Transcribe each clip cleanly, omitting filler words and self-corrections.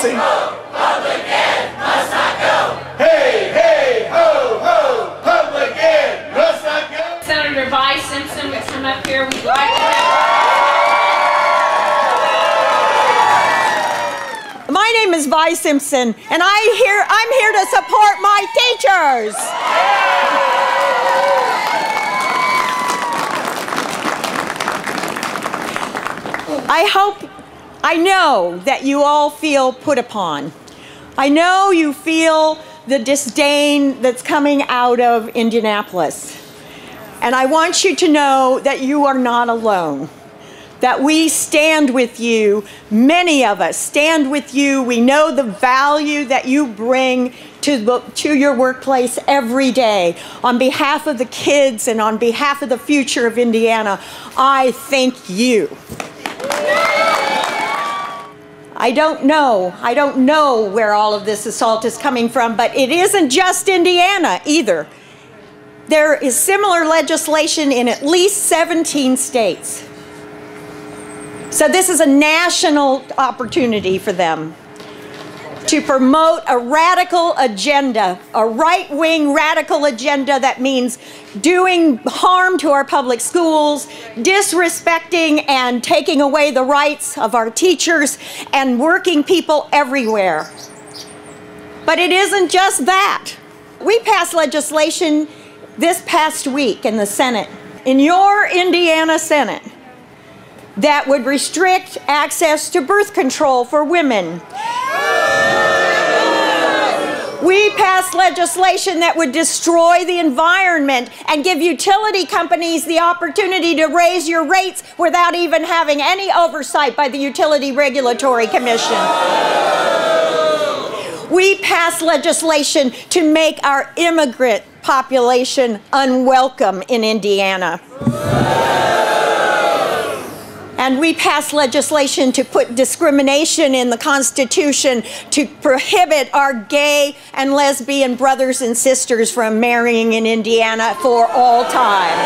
dancing. Public ed must not go. Hey, hey, ho, ho, public ed must not go. Senator Vi Simpson would come up here. We'd like to have. My name is Vi Simpson, and I'm here to support my teachers. I know that you all feel put upon. I know you feel the disdain that's coming out of Indianapolis. And I want you to know that you are not alone. That we stand with you, many of us stand with you. We know the value that you bring to your workplace every day. On behalf of the kids and on behalf of the future of Indiana, I thank you. I don't know where all of this assault is coming from, but it isn't just Indiana either. There is similar legislation in at least 17 states. So this is a national opportunity for them to promote a radical agenda, a right-wing radical agenda that means doing harm to our public schools, disrespecting and taking away the rights of our teachers and working people everywhere. But it isn't just that. We passed legislation this past week in the Senate, in your Indiana Senate, that would restrict access to birth control for women. We passed legislation that would destroy the environment and give utility companies the opportunity to raise your rates without even having any oversight by the Utility Regulatory Commission. We passed legislation to make our immigrant population unwelcome in Indiana. And we passed legislation to put discrimination in the Constitution to prohibit our gay and lesbian brothers and sisters from marrying in Indiana for all time.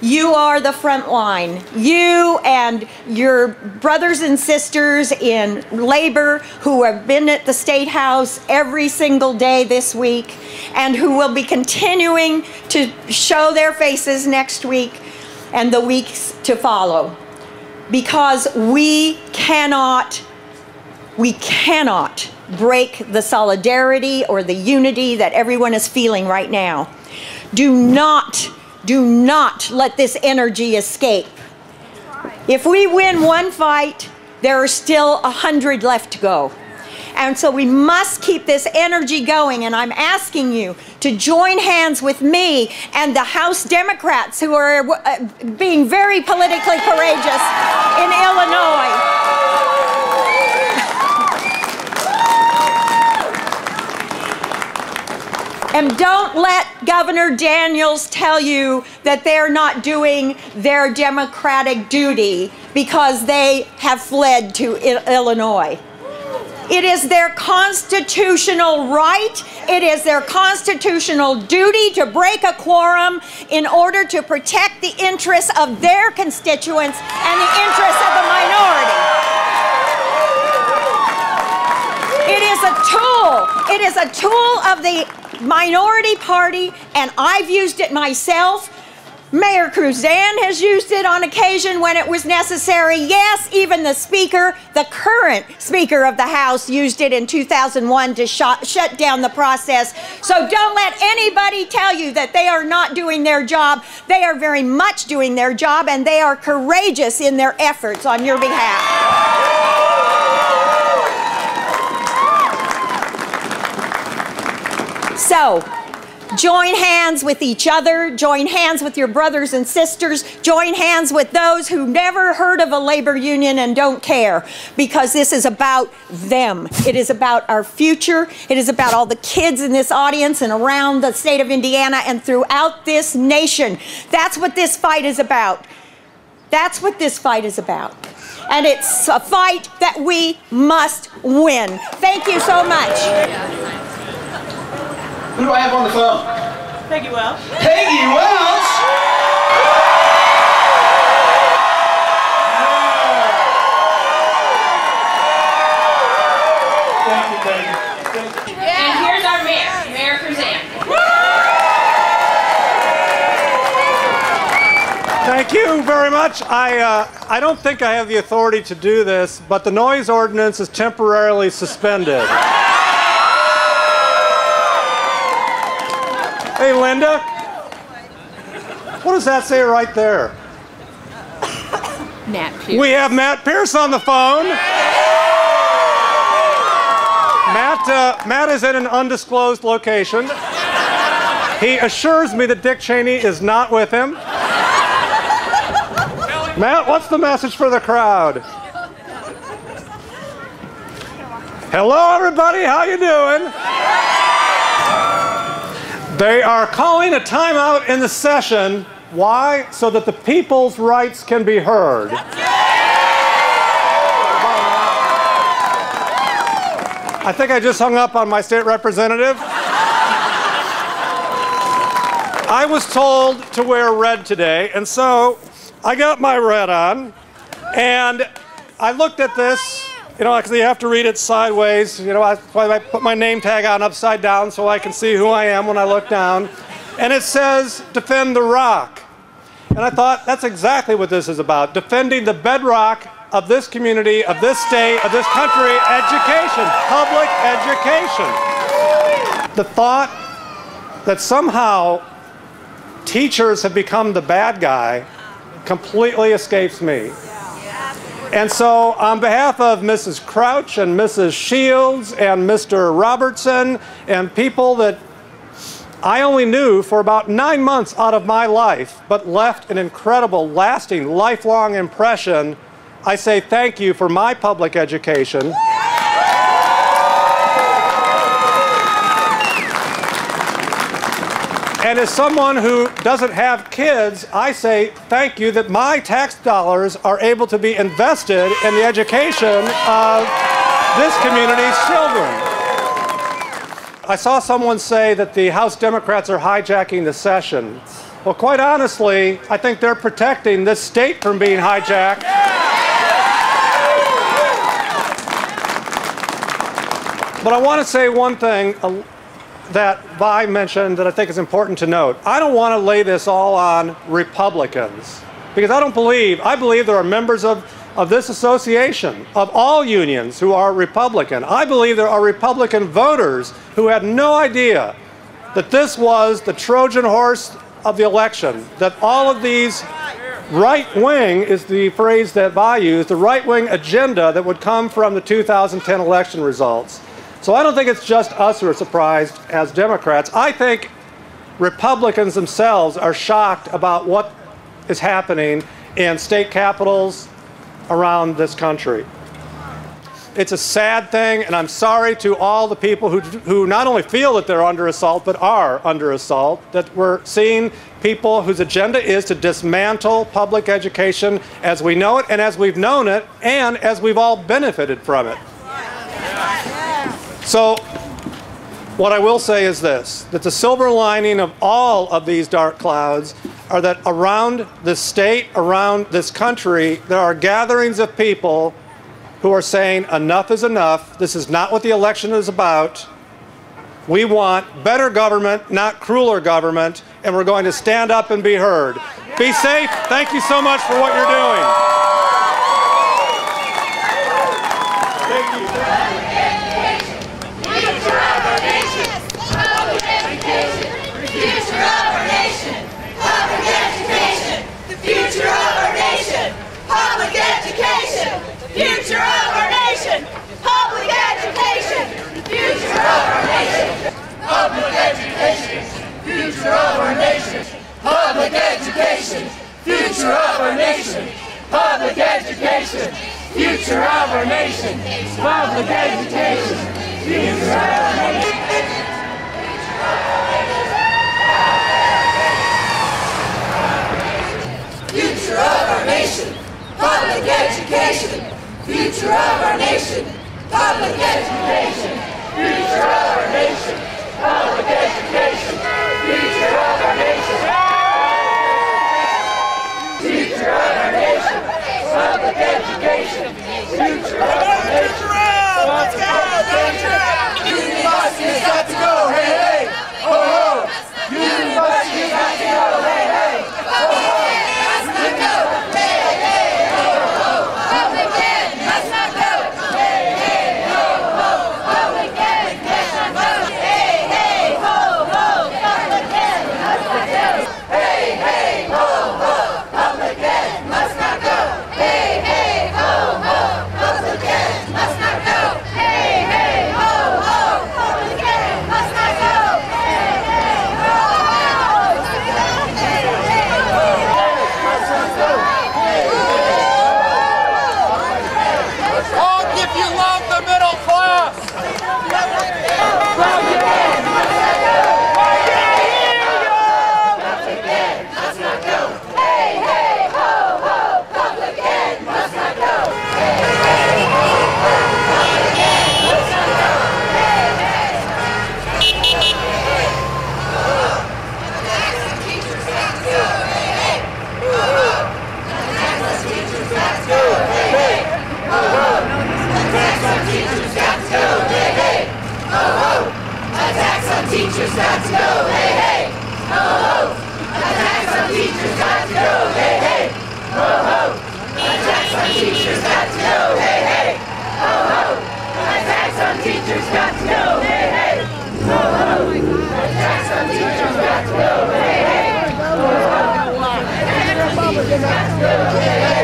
You are the front line. You and your brothers and sisters in labor who have been at the State House every single day this week and who will be continuing to show their faces next week and the weeks to follow, because we cannot break the solidarity or the unity that everyone is feeling right now. Do not let this energy escape. If we win one fight, there are still 100 left to go. And so we must keep this energy going, and I'm asking you to join hands with me and the House Democrats who are being very politically courageous in Illinois. And don't let Governor Daniels tell you that they're not doing their democratic duty because they have fled to Illinois. It is their constitutional right, it is their constitutional duty to break a quorum in order to protect the interests of their constituents and the interests of the minority. It is a tool. It is a tool of the minority party, and I've used it myself. Mayor Cruzan has used it on occasion when it was necessary. Yes, even the Speaker, the current Speaker of the House, used it in 2001 to shut down the process. So don't let anybody tell you that they are not doing their job. They are very much doing their job, and they are courageous in their efforts on your behalf. So, join hands with each other, join hands with your brothers and sisters, join hands with those who never heard of a labor union and don't care, because this is about them. It is about our future. It is about all the kids in this audience and around the state of Indiana and throughout this nation. That's what this fight is about. That's what this fight is about. And it's a fight that we must win. Thank you so much. Who do I have on the phone? Peggy Welch. Peggy Welch? Thank you very much. I don't think I have the authority to do this, but the noise ordinance is temporarily suspended. Hey, Linda. What does that say right there? Matt Pierce. We have Matt Pierce on the phone. Matt is in an undisclosed location. He assures me that Dick Cheney is not with him. Matt, what's the message for the crowd? Hello, everybody. How you doing? They are calling a timeout in the session. Why? So that the people's rights can be heard. I think I just hung up on my state representative. I was told to wear red today, and so I got my red on, and I looked at this, you know, because you have to read it sideways. You know, I put my name tag on upside down so I can see who I am when I look down. And it says, defend the rock. And I thought, that's exactly what this is about. Defending the bedrock of this community, of this state, of this country, education, public education. The thought that somehow teachers have become the bad guy completely escapes me. And so on behalf of Mrs. Crouch and Mrs. Shields and Mr. Robertson and people that I only knew for about 9 months out of my life, but left an incredible, lasting, lifelong impression, I say thank you for my public education. And as someone who doesn't have kids, I say thank you that my tax dollars are able to be invested in the education of this community's children. I saw someone say that the House Democrats are hijacking the session. Well, quite honestly, I think they're protecting this state from being hijacked. But I want to say one thing that Vi mentioned that I think is important to note. I don't want to lay this all on Republicans, because I believe there are members of this association, of all unions, who are Republican. I believe there are Republican voters who had no idea that this was the Trojan horse of the election, that all of these right-wing is the phrase that Vi used, the right-wing agenda that would come from the 2010 election results. So I don't think it's just us who are surprised as Democrats. I think Republicans themselves are shocked about what is happening in state capitals around this country. It's a sad thing, and I'm sorry to all the people who not only feel that they're under assault, but are under assault, that we're seeing people whose agenda is to dismantle public education as we know it, and as we've known it, and as we've all benefited from it. So, what I will say is this, that the silver lining of all of these dark clouds are that around this state, around this country, there are gatherings of people who are saying enough is enough. This is not what the election is about. We want better government, not crueler government, and we're going to stand up and be heard. Be safe. Thank you so much for what you're doing. Thank you. Future of our nation, public education. Future of our nation, public education. Future of our nation, public education. Future of our nation, public education. Future of our nation, public education. Future of our nation. Future of our nation, public education. Future of our nation, public education. Future of our nation, public education. Future of our nation. Future of our nation, public education. Future of our nation. Let's go, university's got to go, hey, hey, ho, ho. University's got to go, hey, hey, ho, ho. on teachers got to go, hey, hey. Ho, ho. The tax on teachers got to go, hey, hey. Ho, ho. The tax on teachers got to go, hey, hey. Ho, ho. The tax on teachers got to go, hey, hey.